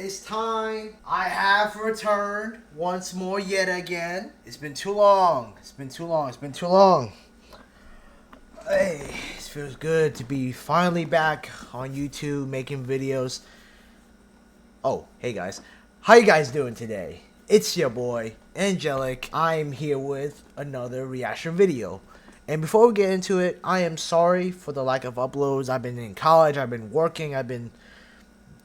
it's time. I have returned once more yet again. It's been too long. It's been too long. Hey, it feels good to be finally back on YouTube making videos. Oh, hey guys. How you guys doing today? It's your boy, Angelic. I'm here with another reaction video. And before we get into it, I am sorry for the lack of uploads. I've been in college, I've been working, I've been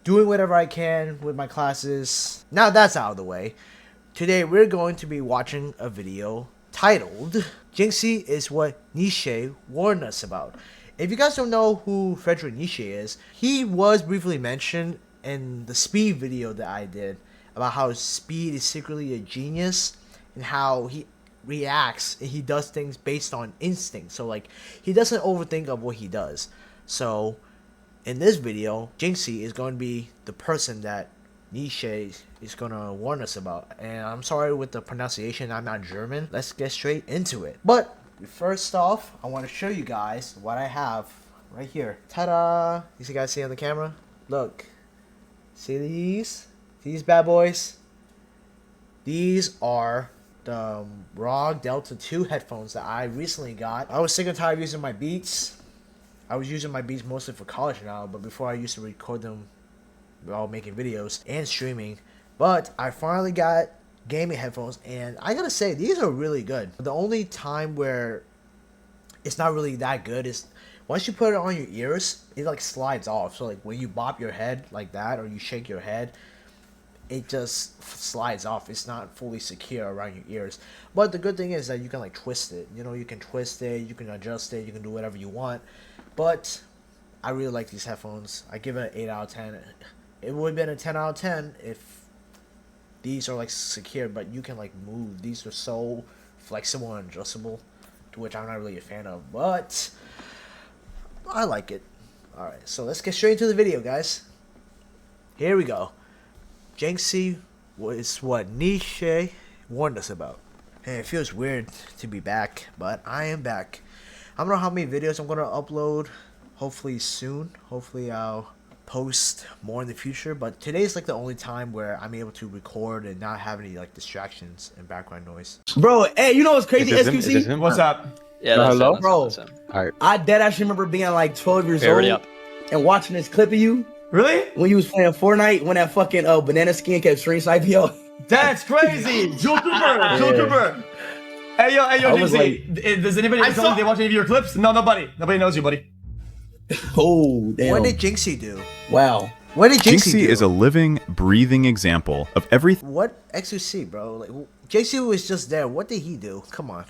doing whatever I can with my classes. Now that's out of the way. Today we're going to be watching a video titled Jynxzi is what Nietzsche warned us about. If you guys don't know who Friedrich Nietzsche is, he was briefly mentioned in the Speed video that I did about how Speed is secretly a genius and how he reacts and he does things based on instinct. So like he doesn't overthink of what he does. So in this video, Jynxzi is going to be the person that Nietzsche is going to warn us about. And I'm sorry with the pronunciation, I'm not German. Let's get straight into it. But first off, I want to show you guys what I have right here. Ta-da! You guys see on the camera? Look. See these bad boys? These are the ROG Delta 2 headphones that I recently got. I was sick and tired of using my Beats. I was using my Beats mostly for college now, but before I used to record them while making videos and streaming. But I finally got gaming headphones, and I gotta say, these are really good. The only time where it's not really that good is once you put it on your ears, it like slides off. So like when you bop your head like that, or you shake your head, it just slides off. It's not fully secure around your ears. But the good thing is that you can like twist it. You know, you can twist it, you can adjust it, you can do whatever you want. But I really like these headphones. I give it an 8 out of 10. It would have been a 10 out of 10 if these are like secure, but you can like move. These are so flexible and adjustable, to which I'm not really a fan of, but I like it. Alright, so let's get straight into the video, guys. Here we go. Jynxzi was what Nietzsche warned us about. And it feels weird to be back, but I am back. I don't know how many videos I'm going to upload, hopefully soon. Hopefully I'll post more in the future, but today's like the only time where I'm able to record and not have any like distractions and background noise. Bro, hey, you know what's crazy, SQC? What's up? Yeah, that's hello? Him, bro. that's him. All right. I dead actually remember being like 12 years Okay, ready old up. and watching this clip of you Really? when you was playing Fortnite when that fucking banana skin kept stream sniping yo. That's crazy. Joe Cooper. Hey yo, I was Jynxzi. Does anybody tell they watch any of your clips? No, nobody. Nobody knows you, buddy. Oh, damn. What did Jynxzi do? Wow. What did Jynxzi do? is a living, breathing example of everything. What XUC, bro? Like Jynxzi was just there. What did he do? Come on.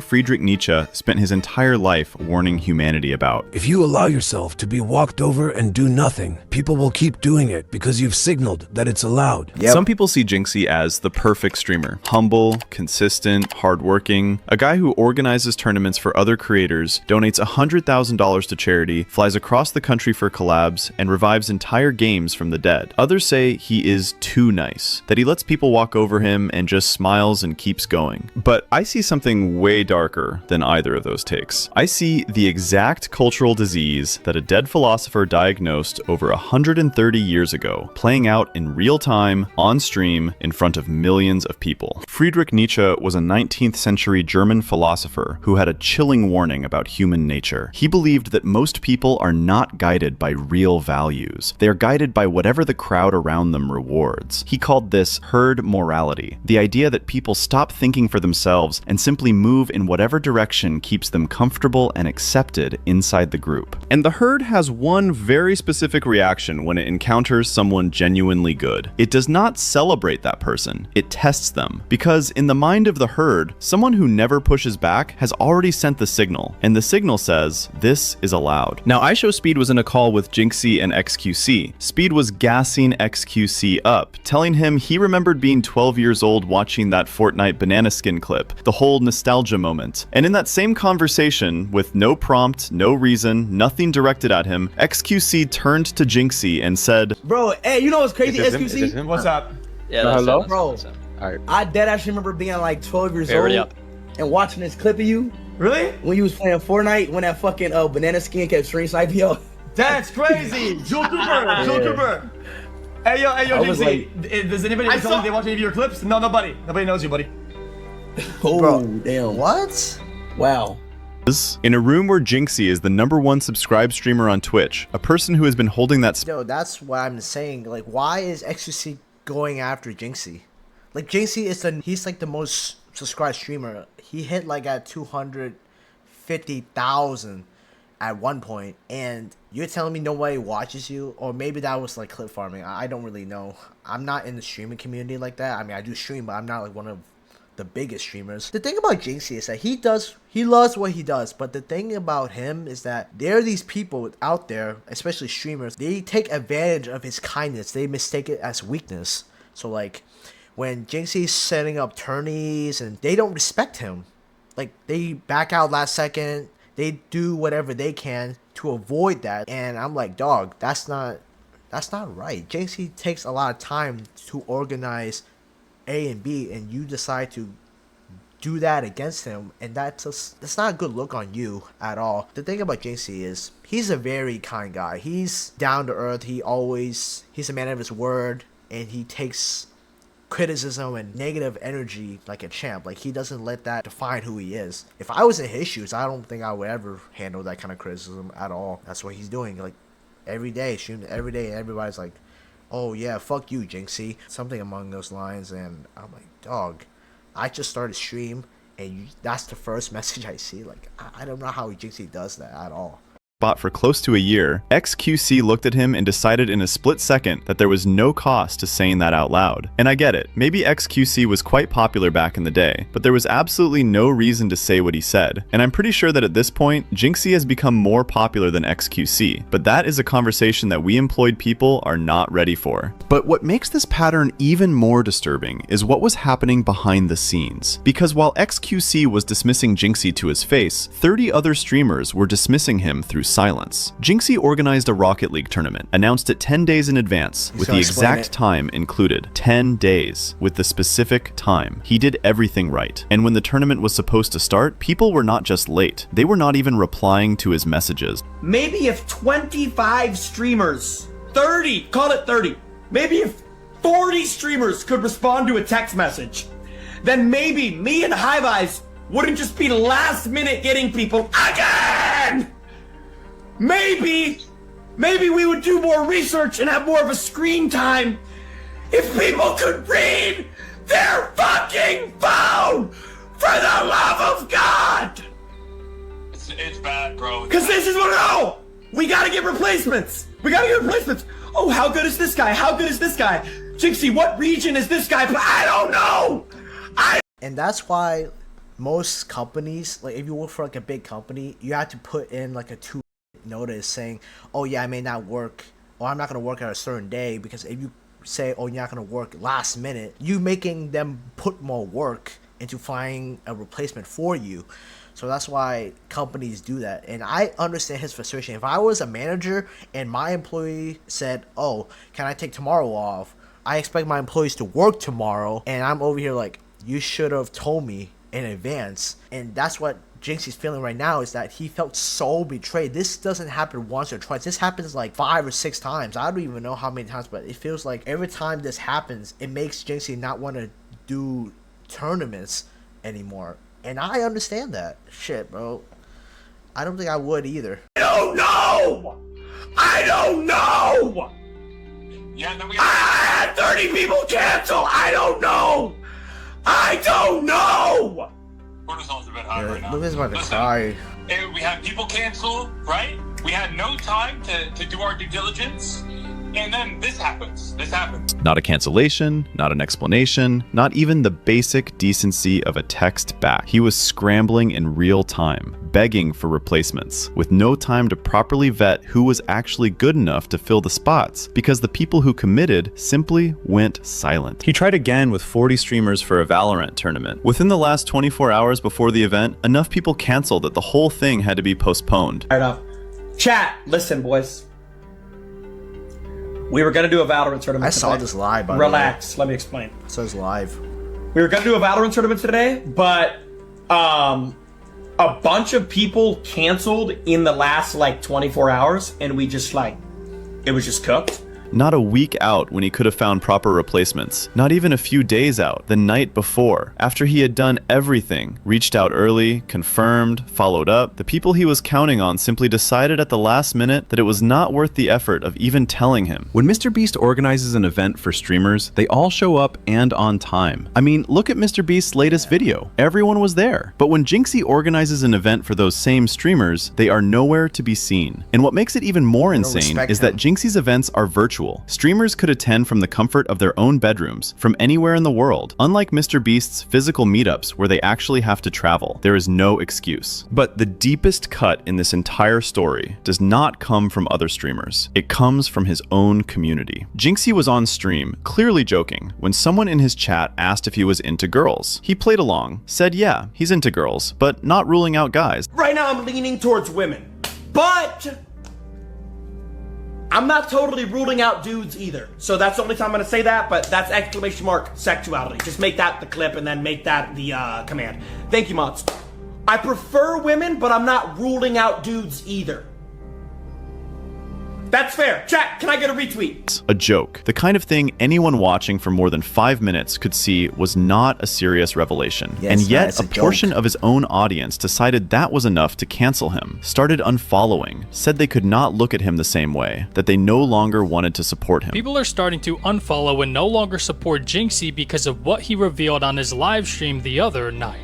Friedrich Nietzsche spent his entire life warning humanity about. If you allow yourself to be walked over and do nothing, people will keep doing it because you've signaled that it's allowed. Yep. Some people see Jynxzi as the perfect streamer. Humble, consistent, hardworking, a guy who organizes tournaments for other creators, donates $100,000 to charity, flies across the country for collabs, and revives entire games from the dead. Others say he is too nice, that he lets people walk over him and just smiles and keeps going. But I see something way darker than either of those takes. I see the exact cultural disease that a dead philosopher diagnosed over 130 years ago, playing out in real time, on stream, in front of millions of people. Friedrich Nietzsche was a 19th century German philosopher who had a chilling warning about human nature. He believed that most people are not guided by real values. They are guided by whatever the crowd around them rewards. He called this herd morality, the idea that people stop thinking for themselves and simply move in whatever direction keeps them comfortable and accepted inside the group. And the herd has one very specific reaction when it encounters someone genuinely good. It does not celebrate that person, it tests them. Because in the mind of the herd, someone who never pushes back has already sent the signal, and the signal says, this is allowed. Now, IShowSpeed was in a call with Jynxzi and XQC. Speed was gassing XQC up, telling him he remembered being 12 years old watching that Fortnite banana skin clip, the whole nostalgia moment. And in that same conversation, with no prompt, no reason, nothing directed at him, XQC turned to Jynxzi and said, Bro, hey, you know what's crazy, SQC? What's up? Yeah, that's hello? Him, Bro. that's him. All right. I dead actually remember being like 12 years Okay, ready old up. and watching this clip of you Really? when you was playing Fortnite when that fucking banana skin kept stream sniping yo. That's crazy. Joe Cooper. Hey yo, was does anybody tell you they watch any of your clips? No, nobody. Nobody knows you, buddy. Oh, Bro, damn. What? Wow. In a room where Jynxzi is the #1 subscribed streamer on Twitch, a person who has been holding that Yo, that's what I'm saying. Like, why is XQC going after Jynxzi? Like, Jynxzi is he's like the most subscribed streamer. He hit like at 250,000 at one point, and you're telling me nobody watches you? Or maybe that was like clip farming. I don't really know. I'm not in the streaming community like that. I mean, I do stream, but I'm not like one of the biggest streamers. The thing about Jynxzi is that he loves what he does, but the thing about him is that there are these people out there, especially streamers, they take advantage of his kindness. They mistake it as weakness. So like when Jynxzi's setting up tourneys and they don't respect him, like they back out last second, they do whatever they can to avoid that, and I'm like, dog, that's not right. Jynxzi takes a lot of time to organize A and B, and you decide to do that against him, and that's not a good look on you at all. The thing about Jynxzi is he's a very kind guy. He's down to earth. He's a man of his word, and he takes criticism and negative energy like a champ. Like, he doesn't let that define who he is. If I was in his shoes, I don't think I would ever handle that kind of criticism at all. That's what he's doing, like every day, shooting every day, and everybody's like, oh yeah, fuck you, Jynxzi, something along those lines. And I'm like, dog, I just started stream, and that's the first message I see. Like, I don't know how Jynxzi does that at all. For close to a year, XQC looked at him and decided in a split second that there was no cost to saying that out loud. And I get it, maybe XQC was quite popular back in the day, but there was absolutely no reason to say what he said. And I'm pretty sure that at this point, Jynxzi has become more popular than XQC, but that is a conversation that we employed people are not ready for. But what makes this pattern even more disturbing is what was happening behind the scenes. Because while XQC was dismissing Jynxzi to his face, 30 other streamers were dismissing him through silence. Jynxzi organized a Rocket League tournament, announced it 10 days in advance, with the exact time included. 10 days, with the specific time. He did everything right. And when the tournament was supposed to start, people were not just late, they were not even replying to his messages. Maybe if 25 streamers, 30, call it 30, maybe if 40 streamers could respond to a text message, then maybe me and Hive Eyes wouldn't just be last minute getting people again! Maybe we would do more research and have more of a screen time if people could read their fucking phone, for the love of God! It's bad, bro. Because this is what, no! We gotta get replacements! Oh, how good is this guy? How good is this guy? Jynxzi, what region is this guy? I don't know! And that's why most companies, like if you work for like a big company, you have to put in like a 2 notice saying, oh yeah, I may not work, or I'm not going to work at a certain day, because if you say, oh, you're not going to work last minute, you making them put more work into finding a replacement for you. So that's why companies do that. And I understand his frustration. If I was a manager and my employee said, oh, can I take tomorrow off? I expect my employees to work tomorrow, and I'm over here like, you should have told me in advance. And that's what Jynxzi's feeling right now, is that he felt so betrayed. This doesn't happen once or twice. This happens like 5 or 6 times. I don't even know how many times, but it feels like every time this happens, it makes Jynxzi not want to do tournaments anymore. And I understand that. Shit, bro. I don't think I would either. I don't know! Yeah, then we I had 30 people cancel! I don't know! cortisol's a bit high right now. Lucas about to Listen, cry. We had people cancel, right? We had no time to do our due diligence, and then this happens. Not a cancellation, not an explanation, not even the basic decency of a text back. He was scrambling in real time, begging for replacements, with no time to properly vet who was actually good enough to fill the spots, because the people who committed simply went silent. He tried again with 40 streamers for a Valorant tournament. Within the last 24 hours before the event, enough people canceled that the whole thing had to be postponed. Right off. Chat, listen, boys. We were gonna do a Valorant tournament. I saw this live, by the way. Relax, let me explain. I saw this live. We were gonna do a Valorant tournament today, but a bunch of people canceled in the last like 24 hours, and we just like, it was just cooked. Not a week out when he could have found proper replacements. Not even a few days out, the night before. After he had done everything, reached out early, confirmed, followed up, the people he was counting on simply decided at the last minute that it was not worth the effort of even telling him. When MrBeast organizes an event for streamers, they all show up and on time. I mean, look at MrBeast's latest video. Everyone was there. But when Jynxzi organizes an event for those same streamers, they are nowhere to be seen. And what makes it even more insane is that Jynxzi's events are virtual. Streamers could attend from the comfort of their own bedrooms, from anywhere in the world. Unlike MrBeast's physical meetups where they actually have to travel, there is no excuse. But the deepest cut in this entire story does not come from other streamers. It comes from his own community. Jynxzi was on stream, clearly joking, when someone in his chat asked if he was into girls. He played along, said yeah, he's into girls, but not ruling out guys. Right now I'm leaning towards women, but I'm not totally ruling out dudes either. So that's the only time I'm gonna say that, but that's exclamation mark sexuality. Just make that the clip and then make that the command. Thank you, mods. I prefer women, but I'm not ruling out dudes either. That's fair. Chat, can I get a retweet? A joke. The kind of thing anyone watching for more than 5 minutes could see was not a serious revelation. Yes, and yet a portion joke. of his own audience decided that was enough to cancel him, started unfollowing, said they could not look at him the same way, that they no longer wanted to support him. People are starting to unfollow and no longer support Jynxzi because of what he revealed on his live stream the other night.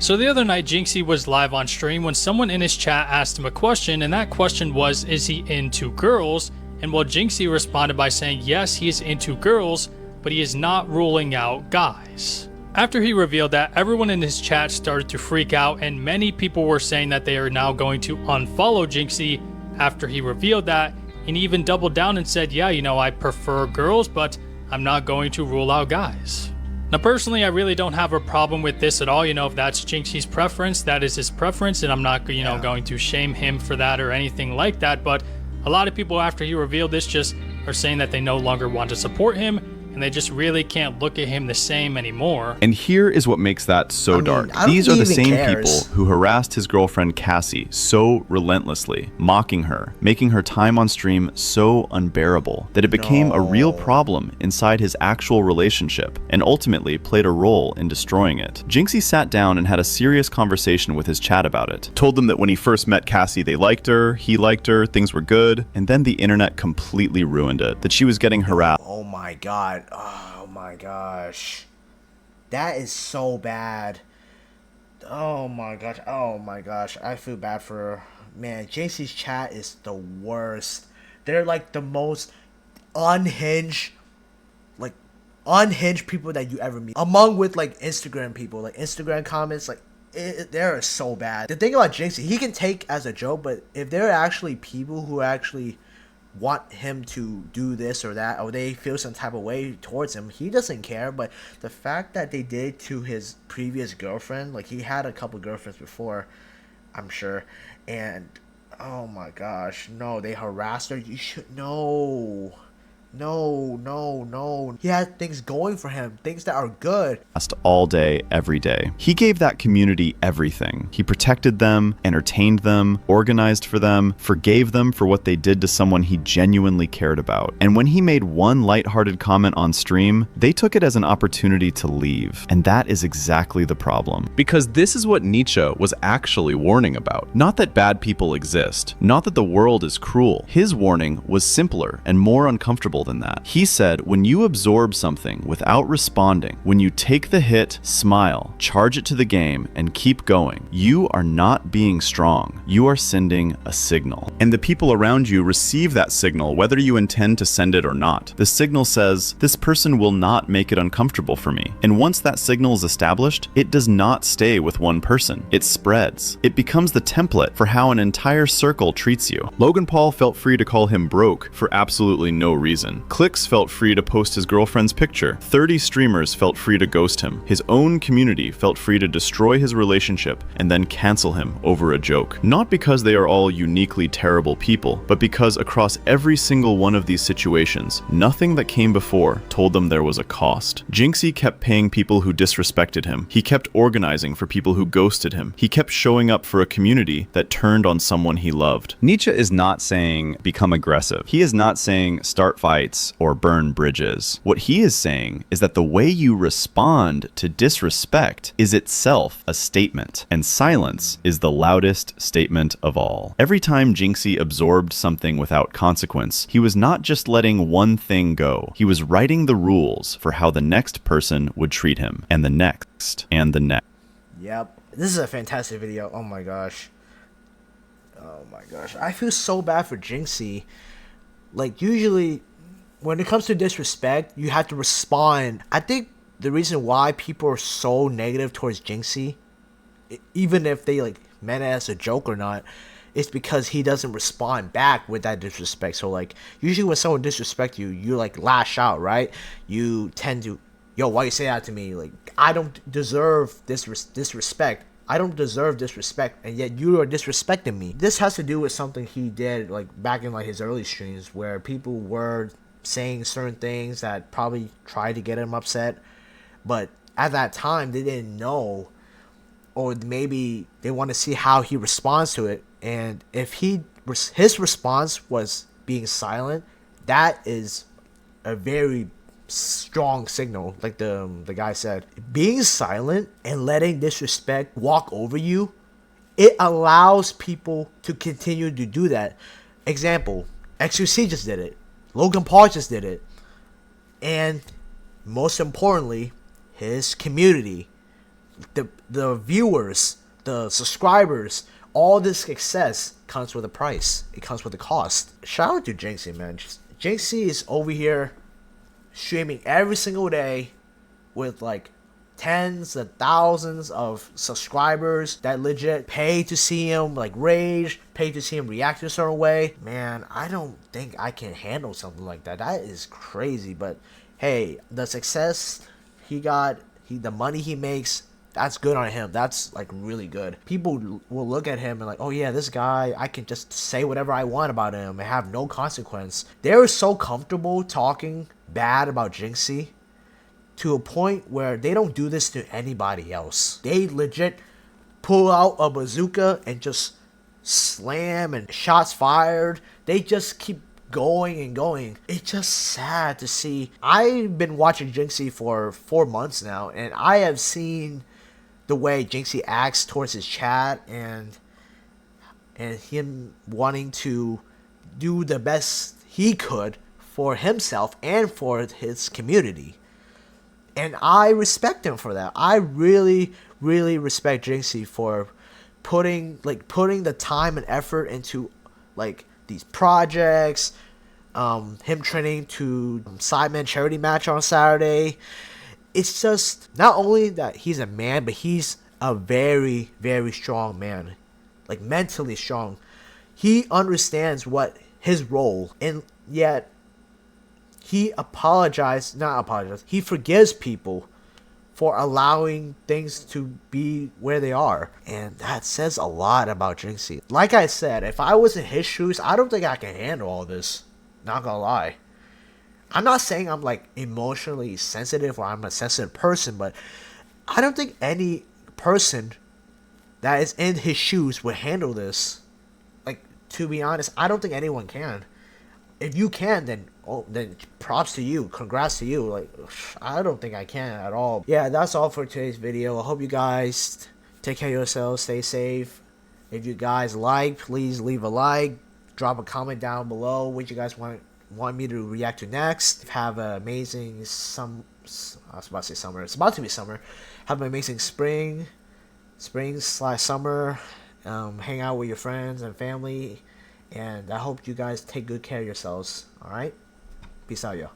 So the other night, Jynxzi was live on stream when someone in his chat asked him a question, and that question was, is he into girls? And well, Jynxzi responded by saying, yes, he is into girls, but he is not ruling out guys. After he revealed that, everyone in his chat started to freak out, and many people were saying that they are now going to unfollow Jynxzi after he revealed that, and he even doubled down and said, yeah, you know, I prefer girls, but I'm not going to rule out guys. Now, personally, I really don't have a problem with this at all. You know, if that's Jynxzi's preference, that is his preference, and I'm not, you know, going to shame him for that or anything like that. But a lot of people, after he revealed this, just are saying that they no longer want to support him, and they just really can't look at him the same anymore. And here is what makes that so dark. These are the same people who harassed his girlfriend Cassie so relentlessly, mocking her, making her time on stream so unbearable that it became a real problem inside his actual relationship and ultimately played a role in destroying it. Jynxzi sat down and had a serious conversation with his chat about it. Told them that when he first met Cassie, they liked her, he liked her, things were good, and then the internet completely ruined it, that she was getting harassed. Oh my god. Oh my gosh. That is so bad. Oh my gosh. Oh my gosh. I feel bad for her. Man, Jynxzi's chat is the worst. They're like the most unhinged people that you ever meet. Among with like Instagram people, like Instagram comments, like they're so bad. The thing about Jynxzi, he can take as a joke, but if there are actually people who actually want him to do this or that, or they feel some type of way towards him, he doesn't care. But the fact that they did to his previous girlfriend, like he had a couple girlfriends before, I'm sure, and oh my gosh, no, they harassed her. You should know. No. He had things going for him, things that are good. All day, every day. He gave that community everything. He protected them, entertained them, organized for them, forgave them for what they did to someone he genuinely cared about. And when he made one lighthearted comment on stream, they took it as an opportunity to leave. And that is exactly the problem. Because this is what Nietzsche was actually warning about. Not that bad people exist, not that the world is cruel. His warning was simpler and more uncomfortable than that. He said, when you absorb something without responding, when you take the hit, smile, charge it to the game, and keep going, you are not being strong. You are sending a signal. And the people around you receive that signal whether you intend to send it or not. The signal says, this person will not make it uncomfortable for me. And once that signal is established, it does not stay with one person. It spreads. It becomes the template for how an entire circle treats you. Logan Paul felt free to call him broke for absolutely no reason. Clicks felt free to post his girlfriend's picture. 30 streamers felt free to ghost him. His own community felt free to destroy his relationship and then cancel him over a joke. Not because they are all uniquely terrible people, but because across every single one of these situations, nothing that came before told them there was a cost. Jynxzi kept paying people who disrespected him. He kept organizing for people who ghosted him. He kept showing up for a community that turned on someone he loved. Nietzsche is not saying become aggressive. He is not saying start fights, fights or burn bridges. What he is saying is that the way you respond to disrespect is itself a statement, and silence is the loudest statement of all. Every time Jynxzi absorbed something without consequence, he was not just letting one thing go, he was writing the rules for how the next person would treat him, and the next, and the next. Yep. This is a fantastic video. Oh my gosh. Oh my gosh. I feel so bad for Jynxzi. Like, usually, when it comes to disrespect, you have to respond. I think the reason why people are so negative towards Jynxzi, even if they, like, meant it as a joke or not, is because he doesn't respond back with that disrespect. So, like, usually when someone disrespects you, you, like, lash out, right? You tend to, yo, why you say that to me? Like, I don't deserve this disrespect. I don't deserve disrespect, and yet you are disrespecting me. This has to do with something he did, like, back in, like, his early streams, where people were saying certain things that probably tried to get him upset, but at that time, they didn't know, or maybe they want to see how he responds to it, and if his response was being silent, that is a very strong signal. Like the guy said, being silent and letting disrespect walk over you, it allows people to continue to do that. Example, XQC just did it, Logan Paul just did it, and most importantly, his community, the viewers, the subscribers, all this success comes with a price. It comes with a cost. Shout out to Jynxzi, man. Jynxzi is over here streaming every single day with like tens of thousands of subscribers that legit pay to see him like rage, pay to see him react in a certain way. Man, I don't think I can handle something like that. That is crazy. But hey, the success he got, the money he makes, that's good on him. That's like really good. People will look at him and like, oh yeah, this guy, I can just say whatever I want about him and have no consequence. They're so comfortable talking bad about Jynxzi to a point where they don't do this to anybody else. They legit pull out a bazooka and just slam, and shots fired. They just keep going and going. It's just sad to see. I've been watching Jynxzi for 4 months now, and I have seen the way Jynxzi acts towards his chat, and him wanting to do the best he could for himself and for his community. And I respect him for that. I really, really respect Jynxzi for putting the time and effort into like these projects. Him training to Sidemen charity match on Saturday. It's just not only that he's a man, but he's a very, very strong man. Like mentally strong. He understands what his role, and yet he he forgives people for allowing things to be where they are. And that says a lot about Jynxzi. Like I said, if I was in his shoes, I don't think I can handle all this. Not gonna lie. I'm not saying I'm like emotionally sensitive or I'm a sensitive person, but I don't think any person that is in his shoes would handle this. Like, to be honest, I don't think anyone can. If you can, then props to you, congrats to you. Like, I don't think I can at all. Yeah, that's all for today's video. I hope you guys take care of yourselves, stay safe. If you guys like, please leave a like, drop a comment down below what you guys want me to react to next. Have an amazing I was about to say summer. It's about to be summer. Have an amazing spring/summer. Hang out with your friends and family. And I hope you guys take good care of yourselves. Alright? Peace out, y'all.